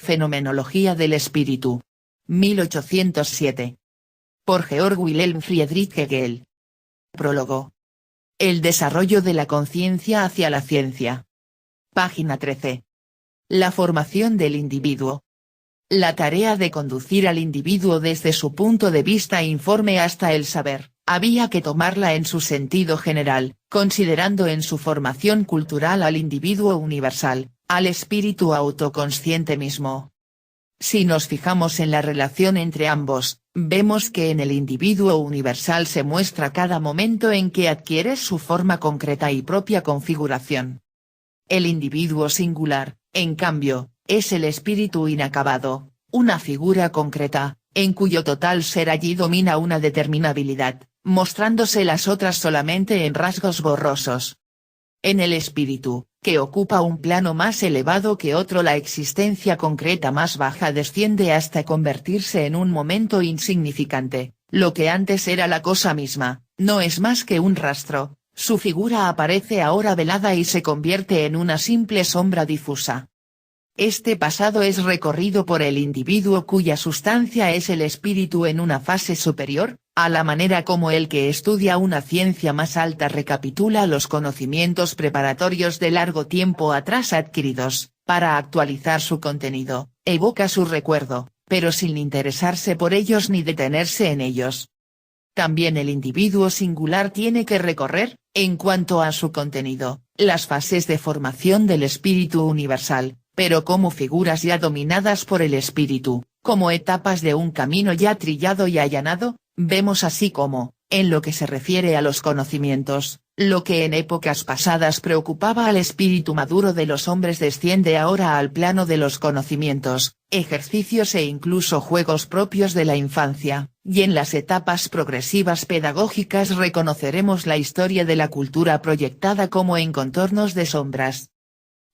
Fenomenología del espíritu. 1807. Por Georg Wilhelm Friedrich Hegel. Prólogo. El desarrollo de la conciencia hacia la ciencia. Página 13. La formación del individuo. La tarea de conducir al individuo desde su punto de vista informe hasta el saber, había que tomarla en su sentido general, considerando en su formación cultural al individuo universal, al espíritu autoconsciente mismo. Si nos fijamos en la relación entre ambos, vemos que en el individuo universal se muestra cada momento en que adquiere su forma concreta y propia configuración. El individuo singular, en cambio, es el espíritu inacabado, una figura concreta, en cuyo total ser allí domina una determinabilidad, mostrándose las otras solamente en rasgos borrosos. En el espíritu, que ocupa un plano más elevado que otro, la existencia concreta más baja desciende hasta convertirse en un momento insignificante, lo que antes era la cosa misma, no es más que un rastro, su figura aparece ahora velada y se convierte en una simple sombra difusa. Este pasado es recorrido por el individuo cuya sustancia es el espíritu en una fase superior, a la manera como el que estudia una ciencia más alta recapitula los conocimientos preparatorios de largo tiempo atrás adquiridos, para actualizar su contenido, evoca su recuerdo, pero sin interesarse por ellos ni detenerse en ellos. También el individuo singular tiene que recorrer, en cuanto a su contenido, las fases de formación del espíritu universal, pero como figuras ya dominadas por el espíritu, como etapas de un camino ya trillado y allanado. Vemos así como, en lo que se refiere a los conocimientos, lo que en épocas pasadas preocupaba al espíritu maduro de los hombres desciende ahora al plano de los conocimientos, ejercicios e incluso juegos propios de la infancia, y en las etapas progresivas pedagógicas reconoceremos la historia de la cultura proyectada como en contornos de sombras.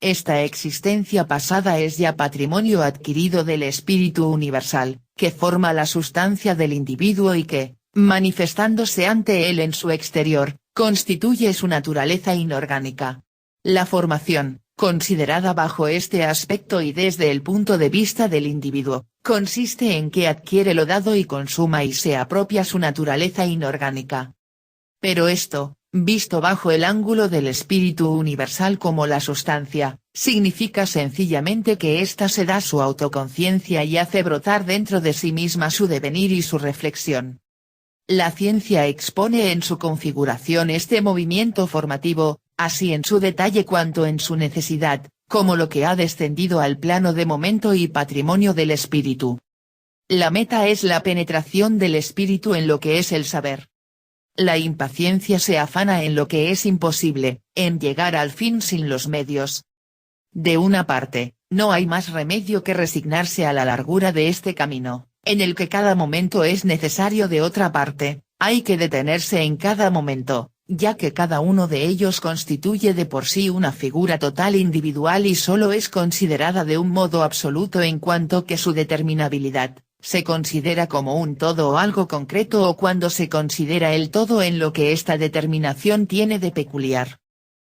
Esta existencia pasada es ya patrimonio adquirido del espíritu universal, que forma la sustancia del individuo y que, manifestándose ante él en su exterior, constituye su naturaleza inorgánica. La formación, considerada bajo este aspecto y desde el punto de vista del individuo, consiste en que adquiere lo dado y consuma y se apropia su naturaleza inorgánica. Pero esto, visto bajo el ángulo del espíritu universal como la sustancia, significa sencillamente que ésta se da su autoconciencia y hace brotar dentro de sí misma su devenir y su reflexión. La ciencia expone en su configuración este movimiento formativo, así en su detalle cuanto en su necesidad, como lo que ha descendido al plano de momento y patrimonio del espíritu. La meta es la penetración del espíritu en lo que es el saber. La impaciencia se afana en lo que es imposible, en llegar al fin sin los medios. De una parte, no hay más remedio que resignarse a la largura de este camino, en el que cada momento es necesario. De otra parte, hay que detenerse en cada momento, ya que cada uno de ellos constituye de por sí una figura total individual y solo es considerada de un modo absoluto en cuanto que su determinabilidad se considera como un todo o algo concreto o cuando se considera el todo en lo que esta determinación tiene de peculiar.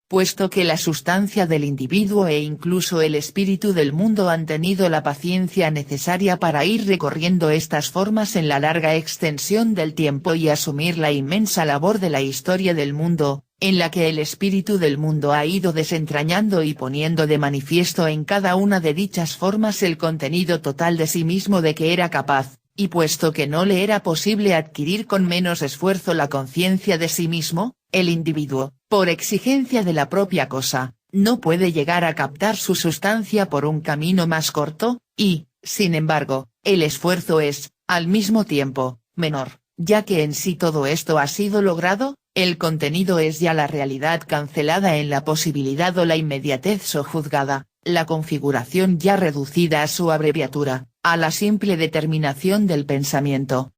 Puesto que la sustancia del individuo e incluso el espíritu del mundo han tenido la paciencia necesaria para ir recorriendo estas formas en la larga extensión del tiempo y asumir la inmensa labor de la historia del mundo, en la que el espíritu del mundo ha ido desentrañando y poniendo de manifiesto en cada una de dichas formas el contenido total de sí mismo de que era capaz, y puesto que no le era posible adquirir con menos esfuerzo la conciencia de sí mismo, el individuo, por exigencia de la propia cosa, no puede llegar a captar su sustancia por un camino más corto, y, sin embargo, el esfuerzo es, al mismo tiempo, menor, ya que en sí todo esto ha sido logrado, el contenido es ya la realidad cancelada en la posibilidad o la inmediatez sojuzgada, la configuración ya reducida a su abreviatura, a la simple determinación del pensamiento.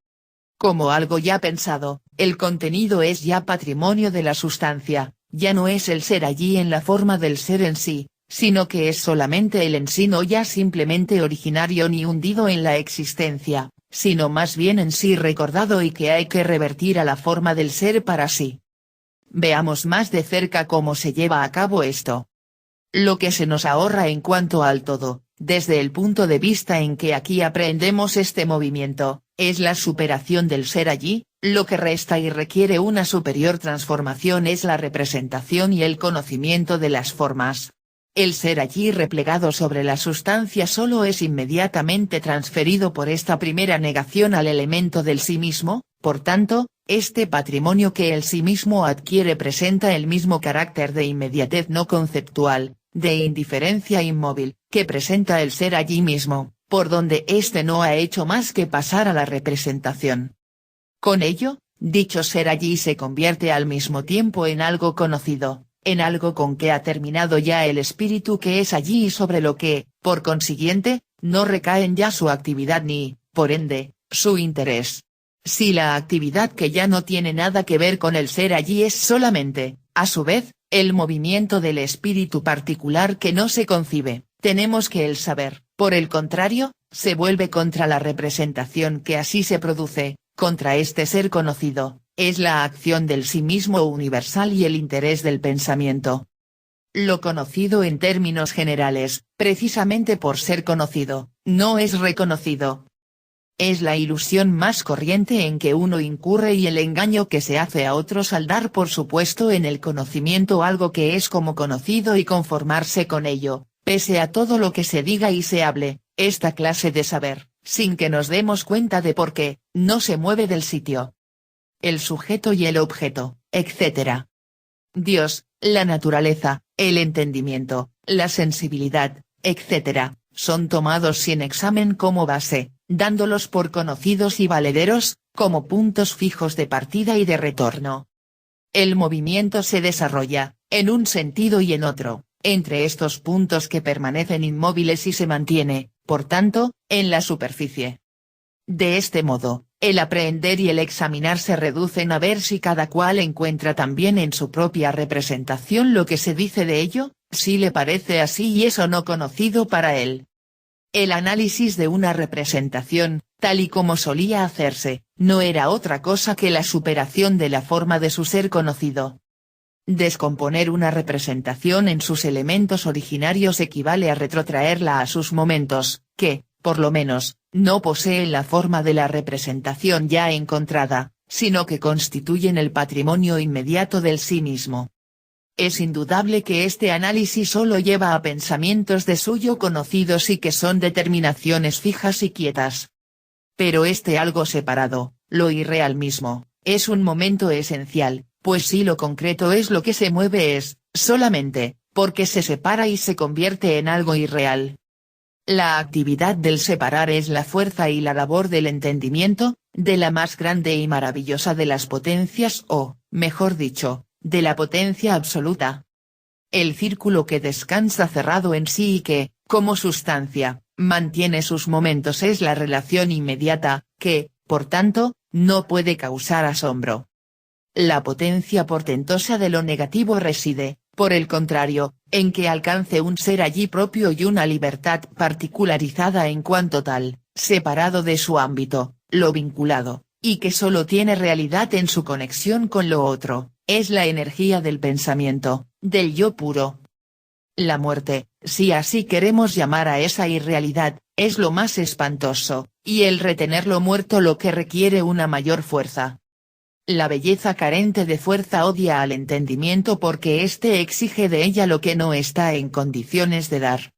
Como algo ya pensado, el contenido es ya patrimonio de la sustancia, ya no es el ser allí en la forma del ser en sí, sino que es solamente el en sí, no ya simplemente originario ni hundido en la existencia, sino más bien en sí recordado y que hay que revertir a la forma del ser para sí. Veamos más de cerca cómo se lleva a cabo esto. Lo que se nos ahorra en cuanto al todo, Desde el punto de vista en que aquí aprendemos este movimiento, es la superación del ser allí, lo que resta y requiere una superior transformación es la representación y el conocimiento de las formas. El ser allí replegado sobre la sustancia solo es inmediatamente transferido por esta primera negación al elemento del sí mismo, por tanto, este patrimonio que el sí mismo adquiere presenta el mismo carácter de inmediatez no conceptual, de indiferencia inmóvil, que presenta el ser allí mismo, por donde éste no ha hecho más que pasar a la representación. Con ello, dicho ser allí se convierte al mismo tiempo en algo conocido, en algo con que ha terminado ya el espíritu que es allí y sobre lo que, por consiguiente, no recaen ya su actividad ni, por ende, su interés. Si la actividad que ya no tiene nada que ver con el ser allí es solamente, a su vez, el movimiento del espíritu particular que no se concibe, tenemos que el saber, por el contrario, se vuelve contra la representación que así se produce, contra este ser conocido, es la acción del sí mismo universal y el interés del pensamiento. Lo conocido en términos generales, precisamente por ser conocido, no es reconocido. Es la ilusión más corriente en que uno incurre y el engaño que se hace a otros al dar por supuesto en el conocimiento algo que es como conocido y conformarse con ello, pese a todo lo que se diga y se hable, esta clase de saber, sin que nos demos cuenta de por qué, no se mueve del sitio. El sujeto y el objeto, etc. Dios, la naturaleza, el entendimiento, la sensibilidad, etc., son tomados sin examen como base, dándolos por conocidos y valederos, como puntos fijos de partida y de retorno. El movimiento se desarrolla, en un sentido y en otro, entre estos puntos que permanecen inmóviles y se mantiene, por tanto, en la superficie. De este modo, el aprehender y el examinar se reducen a ver si cada cual encuentra también en su propia representación lo que se dice de ello, si le parece así y eso no conocido para él. El análisis de una representación, tal y como solía hacerse, no era otra cosa que la superación de la forma de su ser conocido. Descomponer una representación en sus elementos originarios equivale a retrotraerla a sus momentos, que, por lo menos, no poseen la forma de la representación ya encontrada, sino que constituyen el patrimonio inmediato del sí mismo. Es indudable que este análisis solo lleva a pensamientos de suyo conocidos y que son determinaciones fijas y quietas. Pero este algo separado, lo irreal mismo, es un momento esencial, pues si lo concreto es lo que se mueve es, solamente, porque se separa y se convierte en algo irreal. La actividad del separar es la fuerza y la labor del entendimiento, de la más grande y maravillosa de las potencias o, mejor dicho, de la potencia absoluta. El círculo que descansa cerrado en sí y que, como sustancia, mantiene sus momentos es la relación inmediata, que, por tanto, no puede causar asombro. La potencia portentosa de lo negativo reside, por el contrario, en que alcance un ser allí propio y una libertad particularizada en cuanto tal, separado de su ámbito, lo vinculado, y que solo tiene realidad en su conexión con lo otro, es la energía del pensamiento, del yo puro. La muerte, si así queremos llamar a esa irrealidad, es lo más espantoso, y el retenerlo muerto lo que requiere una mayor fuerza. La belleza carente de fuerza odia al entendimiento porque éste exige de ella lo que no está en condiciones de dar.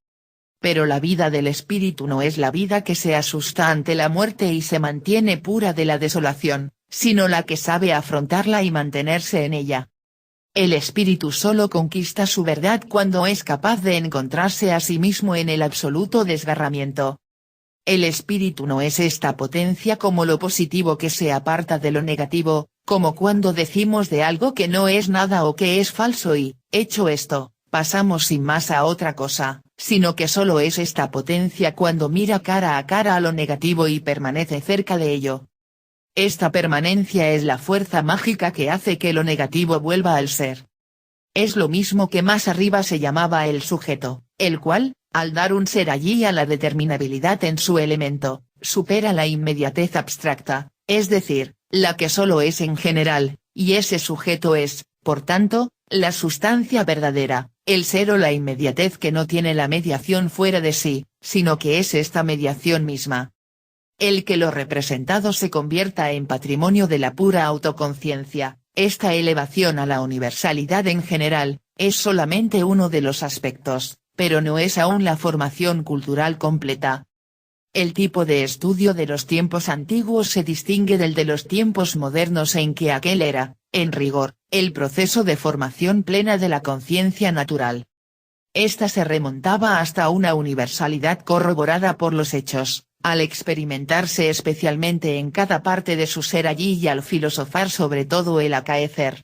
Pero la vida del espíritu no es la vida que se asusta ante la muerte y se mantiene pura de la desolación, sino la que sabe afrontarla y mantenerse en ella. El espíritu solo conquista su verdad cuando es capaz de encontrarse a sí mismo en el absoluto desgarramiento. El espíritu no es esta potencia como lo positivo que se aparta de lo negativo, como cuando decimos de algo que no es nada o que es falso y, hecho esto, pasamos sin más a otra cosa, sino que solo es esta potencia cuando mira cara a cara a lo negativo y permanece cerca de ello. Esta permanencia es la fuerza mágica que hace que lo negativo vuelva al ser. Es lo mismo que más arriba se llamaba el sujeto, el cual, al dar un ser allí a la determinabilidad en su elemento, supera la inmediatez abstracta, es decir, la que solo es en general, y ese sujeto es, por tanto, la sustancia verdadera, el ser o la inmediatez que no tiene la mediación fuera de sí, sino que es esta mediación misma. El que lo representado se convierta en patrimonio de la pura autoconciencia, esta elevación a la universalidad en general, es solamente uno de los aspectos, pero no es aún la formación cultural completa. El tipo de estudio de los tiempos antiguos se distingue del de los tiempos modernos en que aquel era, en rigor, el proceso de formación plena de la conciencia natural. Esta se remontaba hasta una universalidad corroborada por los hechos, al experimentarse especialmente en cada parte de su ser allí y al filosofar sobre todo el acaecer.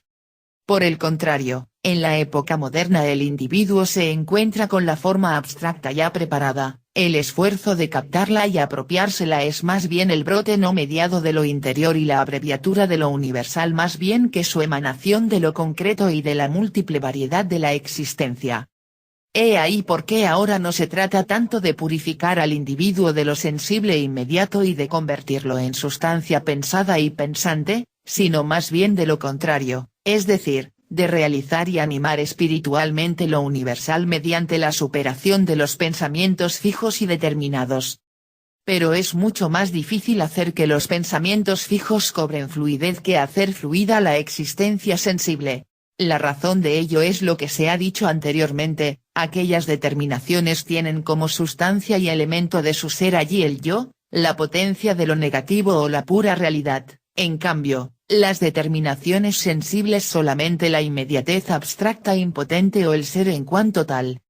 Por el contrario, en la época moderna el individuo se encuentra con la forma abstracta ya preparada, el esfuerzo de captarla y apropiársela es más bien el brote no mediado de lo interior y la abreviatura de lo universal más bien que su emanación de lo concreto y de la múltiple variedad de la existencia. He ahí por qué ahora no se trata tanto de purificar al individuo de lo sensible e inmediato y de convertirlo en sustancia pensada y pensante, sino más bien de lo contrario, es decir, de realizar y animar espiritualmente lo universal mediante la superación de los pensamientos fijos y determinados. Pero es mucho más difícil hacer que los pensamientos fijos cobren fluidez que hacer fluida la existencia sensible. La razón de ello es lo que se ha dicho anteriormente, aquellas determinaciones tienen como sustancia y elemento de su ser allí el yo, la potencia de lo negativo o la pura realidad, en cambio, las determinaciones sensibles solamente la inmediatez abstracta impotente o el ser en cuanto tal.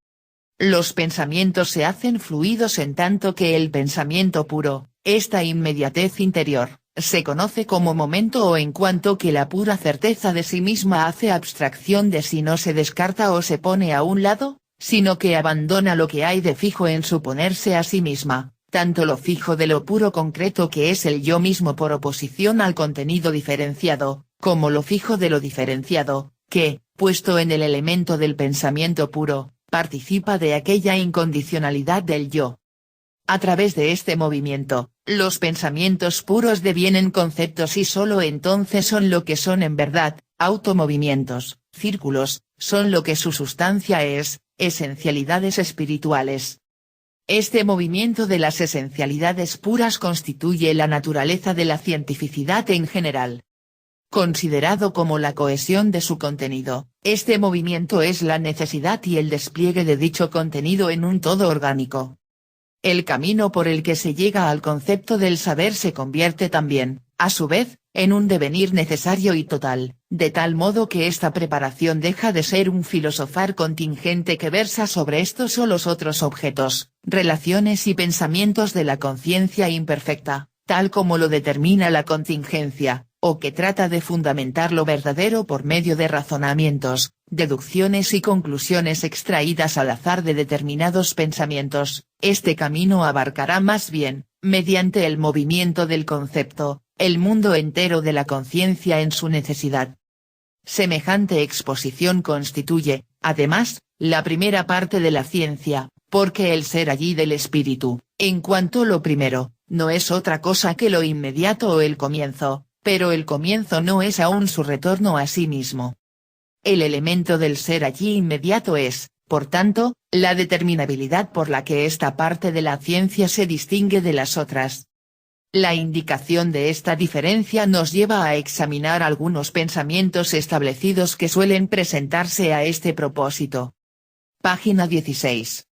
Los pensamientos se hacen fluidos en tanto que el pensamiento puro, esta inmediatez interior, se conoce como momento o en cuanto que la pura certeza de sí misma hace abstracción de sí no se descarta o se pone a un lado, sino que abandona lo que hay de fijo en suponerse a sí misma, tanto lo fijo de lo puro concreto que es el yo mismo por oposición al contenido diferenciado, como lo fijo de lo diferenciado, que, puesto en el elemento del pensamiento puro, participa de aquella incondicionalidad del yo. A través de este movimiento, los pensamientos puros devienen conceptos y solo entonces son lo que son en verdad, automovimientos, círculos, son lo que su sustancia es, esencialidades espirituales. Este movimiento de las esencialidades puras constituye la naturaleza de la cientificidad en general. Considerado como la cohesión de su contenido, este movimiento es la necesidad y el despliegue de dicho contenido en un todo orgánico. El camino por el que se llega al concepto del saber se convierte también, a su vez, en un devenir necesario y total, de tal modo que esta preparación deja de ser un filosofar contingente que versa sobre estos o los otros objetos, relaciones y pensamientos de la conciencia imperfecta, tal como lo determina la contingencia, o que trata de fundamentar lo verdadero por medio de razonamientos, deducciones y conclusiones extraídas al azar de determinados pensamientos. Este camino abarcará más bien, mediante el movimiento del concepto, el mundo entero de la conciencia en su necesidad. Semejante exposición constituye, además, la primera parte de la ciencia, porque el ser allí del espíritu, en cuanto lo primero, no es otra cosa que lo inmediato o el comienzo, pero el comienzo no es aún su retorno a sí mismo. El elemento del ser allí inmediato es, por tanto, la determinabilidad por la que esta parte de la ciencia se distingue de las otras. La indicación de esta diferencia nos lleva a examinar algunos pensamientos establecidos que suelen presentarse a este propósito. Página 16.